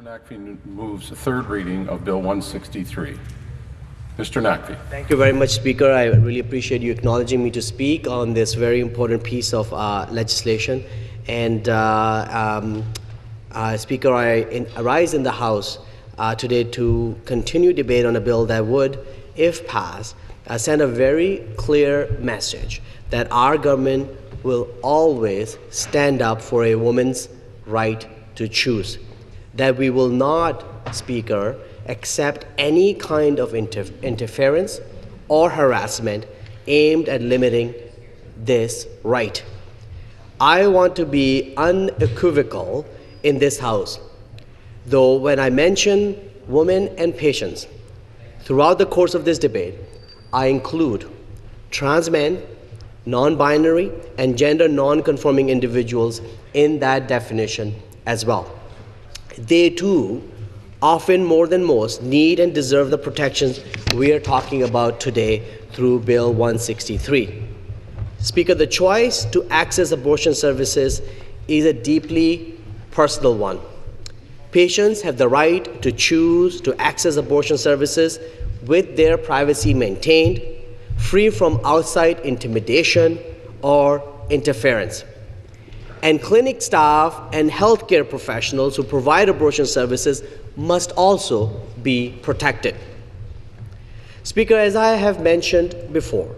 Mr. Naqvi moves the third reading of Bill 163. Mr. Naqvi. Thank you very much, Speaker. I really appreciate you acknowledging me to speak on this very important piece of legislation. And Speaker, I arise in the House today to continue debate on a bill that would, if passed, send a very clear message that our government will always stand up for a woman's right to choose, that we will not, Speaker, accept any kind of interference or harassment aimed at limiting this right. I want to be unequivocal in this House, though when I mention women and patients throughout the course of this debate, I include trans men, non-binary, and gender non-conforming individuals in that definition as well. They too, often more than most, need and deserve the protections we are talking about today through Bill 163. Speaker, the choice to access abortion services is a deeply personal one. Patients have the right to choose to access abortion services with their privacy maintained, free from outside intimidation or interference. And clinic staff and healthcare professionals who provide abortion services must also be protected. Speaker, as I have mentioned before,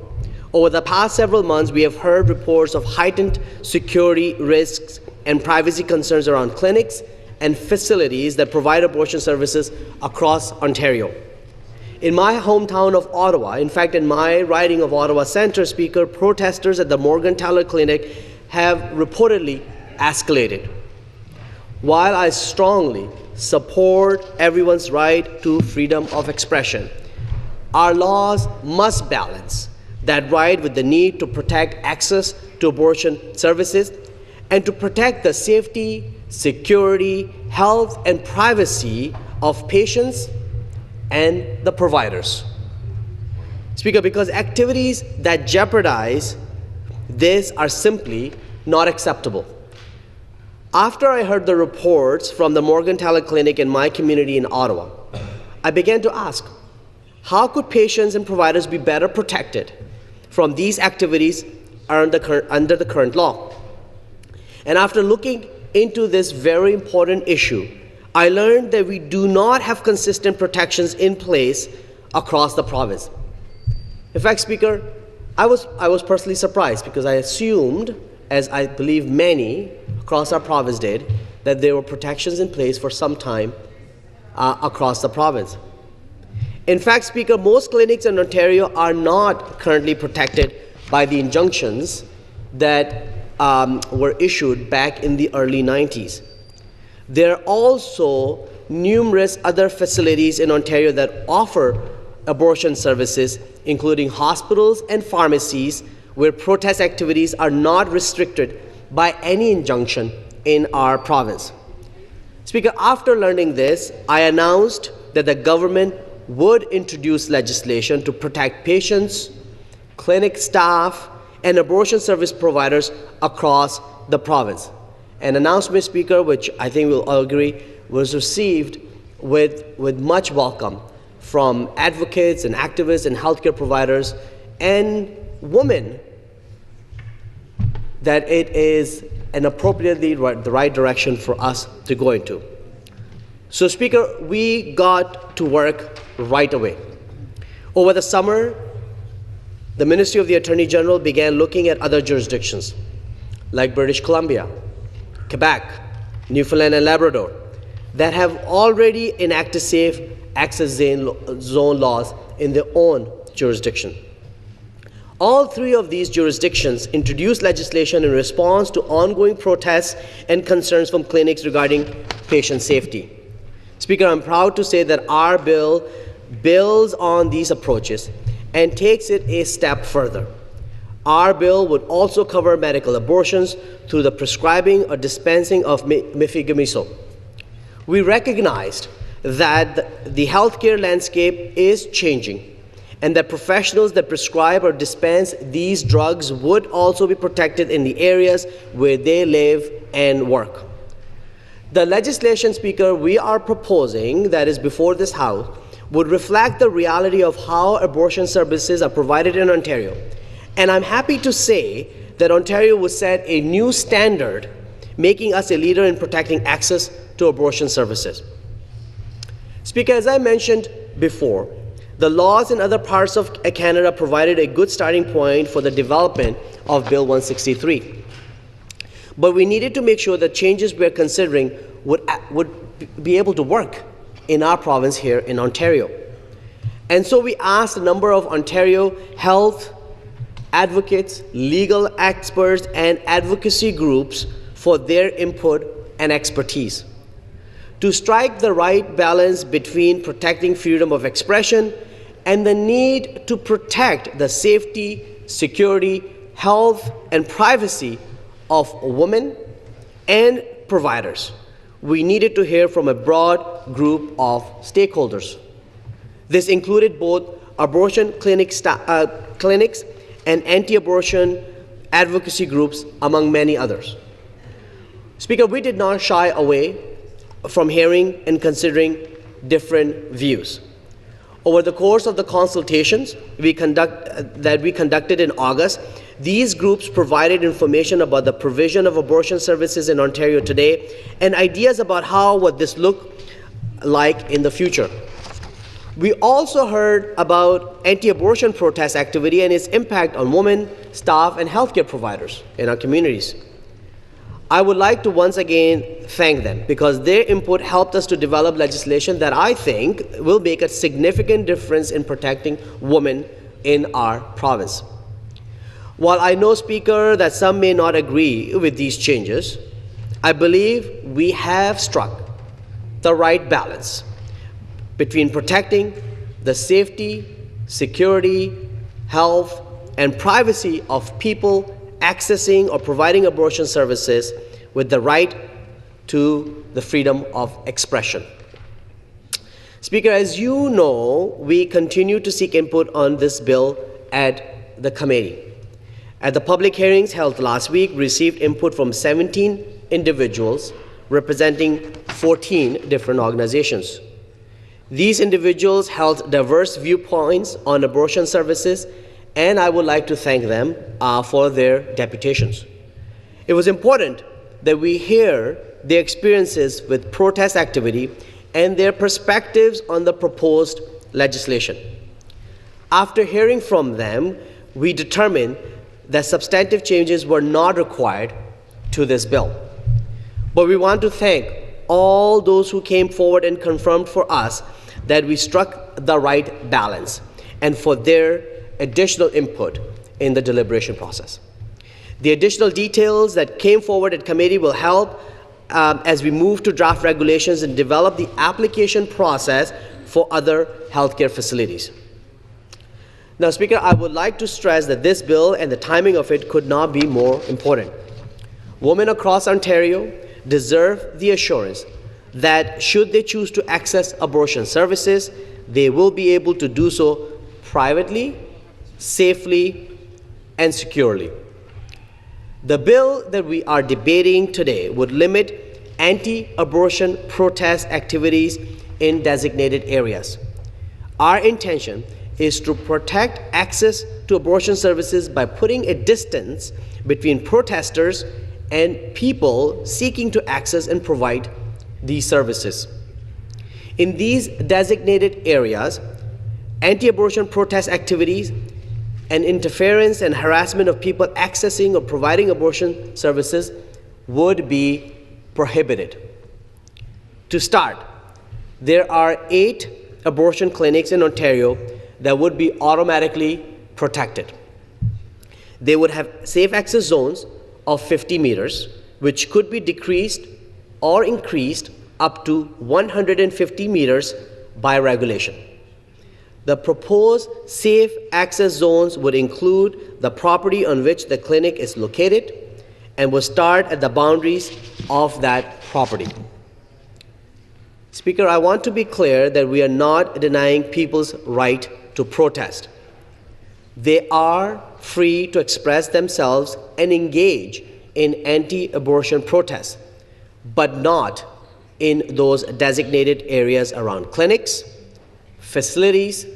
over the past several months, we have heard reports of heightened security risks and privacy concerns around clinics and facilities that provide abortion services across Ontario. In my hometown of Ottawa, in fact, in my riding of Ottawa Centre, Speaker, protesters at the Morgentaler Clinic have reportedly escalated. While I strongly support everyone's right to freedom of expression, our laws must balance that right with the need to protect access to abortion services and to protect the safety, security, health, and privacy of patients and the providers. Speaker, because activities that jeopardize this are simply not acceptable. After I heard the reports from the Morgentaler Clinic in my community in Ottawa, I began to ask, how could patients and providers be better protected from these activities under the current law? And after looking into this very important issue, I learned that we do not have consistent protections in place across the province. In fact, Speaker, I was personally surprised because I assumed, as I believe many across our province did, that there were protections in place for some time across the province. In fact, Speaker, most clinics in Ontario are not currently protected by the injunctions that were issued back in the early 90s. There are also numerous other facilities in Ontario that offer abortion services, including hospitals and pharmacies, where protest activities are not restricted by any injunction in our province. Speaker, after learning this, I announced that the government would introduce legislation to protect patients, clinic staff, and abortion service providers across the province. An announcement, Speaker, which I think we'll all agree was received with much welcome from advocates and activists and healthcare providers and women, that it is an appropriately the right direction for us to go into. So, Speaker, we got to work right away. Over the summer, the Ministry of the Attorney General began looking at other jurisdictions like British Columbia, Quebec, Newfoundland and Labrador that have already enacted safe access zone laws in their own jurisdiction. All three of these jurisdictions introduced legislation in response to ongoing protests and concerns from clinics regarding patient safety. Speaker, I'm proud to say that our bill builds on these approaches and takes it a step further. Our bill would also cover medical abortions through the prescribing or dispensing of mifenymal. We recognized that the healthcare landscape is changing and that professionals that prescribe or dispense these drugs would also be protected in the areas where they live and work. The legislation, Speaker, we are proposing that is before this House would reflect the reality of how abortion services are provided in Ontario. And I'm happy to say that Ontario will set a new standard, making us a leader in protecting access to abortion services. Speaker, as I mentioned before, the laws in other parts of Canada provided a good starting point for the development of Bill 163. But we needed to make sure that changes we're considering would be able to work in our province here in Ontario. And so we asked a number of Ontario health advocates, legal experts, and advocacy groups for their input and expertise to strike the right balance between protecting freedom of expression and the need to protect the safety, security, health, and privacy of women and providers. We needed to hear from a broad group of stakeholders. This included both abortion clinics and anti-abortion advocacy groups, among many others. Speaker, we did not shy away from hearing and considering different views. Over the course of the consultations we conducted in August, these groups provided information about the provision of abortion services in Ontario today and ideas about what this look like in the future. We also heard about anti-abortion protest activity and its impact on women, staff, and healthcare providers in our communities. I would like to once again thank them because their input helped us to develop legislation that I think will make a significant difference in protecting women in our province. While I know, Speaker, that some may not agree with these changes, I believe we have struck the right balance between protecting the safety, security, health, and privacy of people accessing or providing abortion services with the right to the freedom of expression. Speaker, as you know, we continue to seek input on this bill at the committee. At the public hearings held last week, we received input from 17 individuals representing 14 different organizations. These individuals held diverse viewpoints on abortion services, and I would like to thank them for their deputations. It was important that we hear their experiences with protest activity and their perspectives on the proposed legislation. After hearing from them, we determined that substantive changes were not required to this bill. But we want to thank all those who came forward and confirmed for us that we struck the right balance and for their additional input in the deliberation process. The additional details that came forward at committee will help as we move to draft regulations and develop the application process for other healthcare facilities. Now, Speaker, I would like to stress that this bill and the timing of it could not be more important. Women across Ontario deserve the assurance that should they choose to access abortion services, they will be able to do so privately, safely, and securely. The bill that we are debating today would limit anti-abortion protest activities in designated areas. Our intention is to protect access to abortion services by putting a distance between protesters and people seeking to access and provide these services. In these designated areas, anti-abortion protest activities and interference and harassment of people accessing or providing abortion services would be prohibited. To start, there are 8 abortion clinics in Ontario that would be automatically protected. They would have safe access zones of 50 meters, which could be decreased or increased up to 150 meters by regulation. The proposed safe access zones would include the property on which the clinic is located and will start at the boundaries of that property. Speaker, I want to be clear that we are not denying people's right to protest. They are free to express themselves and engage in anti-abortion protests, but not in those designated areas around clinics, facilities,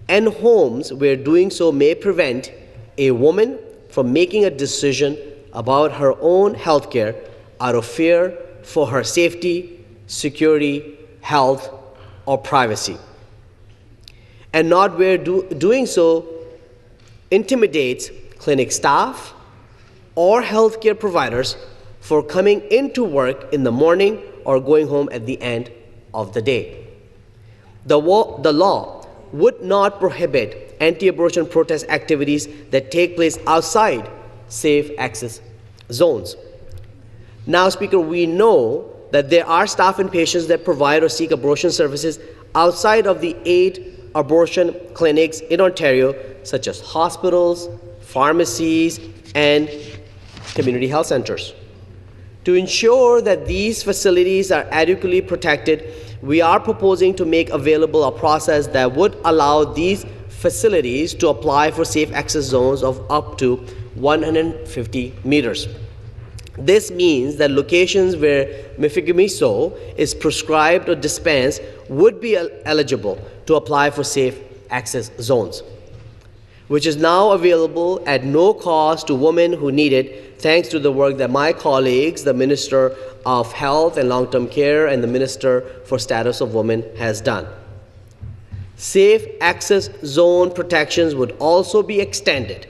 and homes where doing so may prevent a woman from making a decision about her own health care out of fear for her safety, security, health, or privacy, and not where doing so intimidates clinic staff or healthcare providers for coming into work in the morning or going home at the end of the day. The law would not prohibit anti-abortion protest activities that take place outside safe access zones. Now, Speaker, we know that there are staff and patients that provide or seek abortion services outside of the 8 abortion clinics in Ontario, such as hospitals, pharmacies, and community health centers. To ensure that these facilities are adequately protected, we are proposing to make available a process that would allow these facilities to apply for safe access zones of up to 150 meters. This means that locations where mifenyciso is prescribed or dispensed would be eligible to apply for safe access zones, which is now available at no cost to women who need it, thanks to the work that my colleagues, the Minister of Health and Long-Term Care and the Minister for Status of Women, has done. Safe access zone protections would also be extended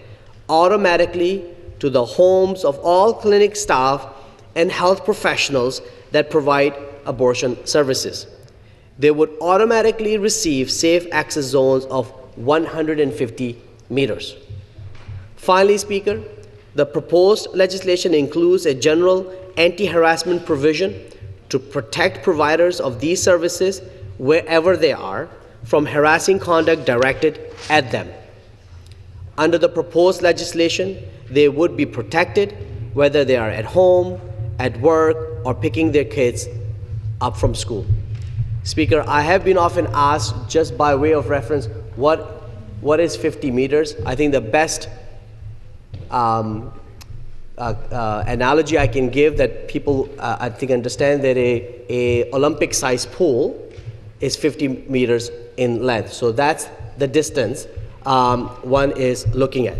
automatically to the homes of all clinic staff and health professionals that provide abortion services. They would automatically receive safe access zones of 150 meters. Finally, Speaker, the proposed legislation includes a general anti-harassment provision to protect providers of these services wherever they are from harassing conduct directed at them. Under the proposed legislation, they would be protected whether they are at home, at work, or picking their kids up from school. Speaker, I have been often asked, just by way of reference, what is 50 meters? I think the best analogy I can give that people, I think, understand that a Olympic-sized pool is 50 meters in length. So that's the distance one is looking at.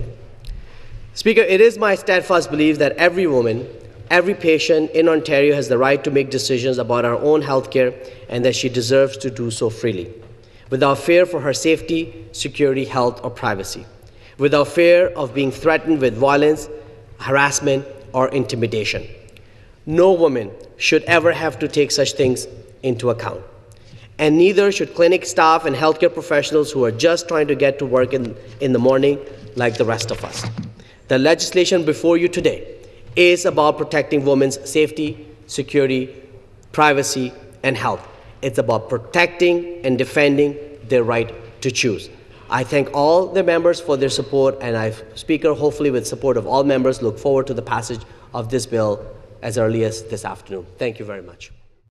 Speaker, it is my steadfast belief that every woman, every patient in Ontario has the right to make decisions about her own health care and that she deserves to do so freely, without fear for her safety, security, health, or privacy, without fear of being threatened with violence, harassment, or intimidation. No woman should ever have to take such things into account. And neither should clinic staff and healthcare professionals who are just trying to get to work in the morning like the rest of us. The legislation before you today is about protecting women's safety, security, privacy, and health. It's about protecting and defending their right to choose. I thank all the members for their support, and I, Speaker, hopefully with support of all members, look forward to the passage of this bill as early as this afternoon. Thank you very much.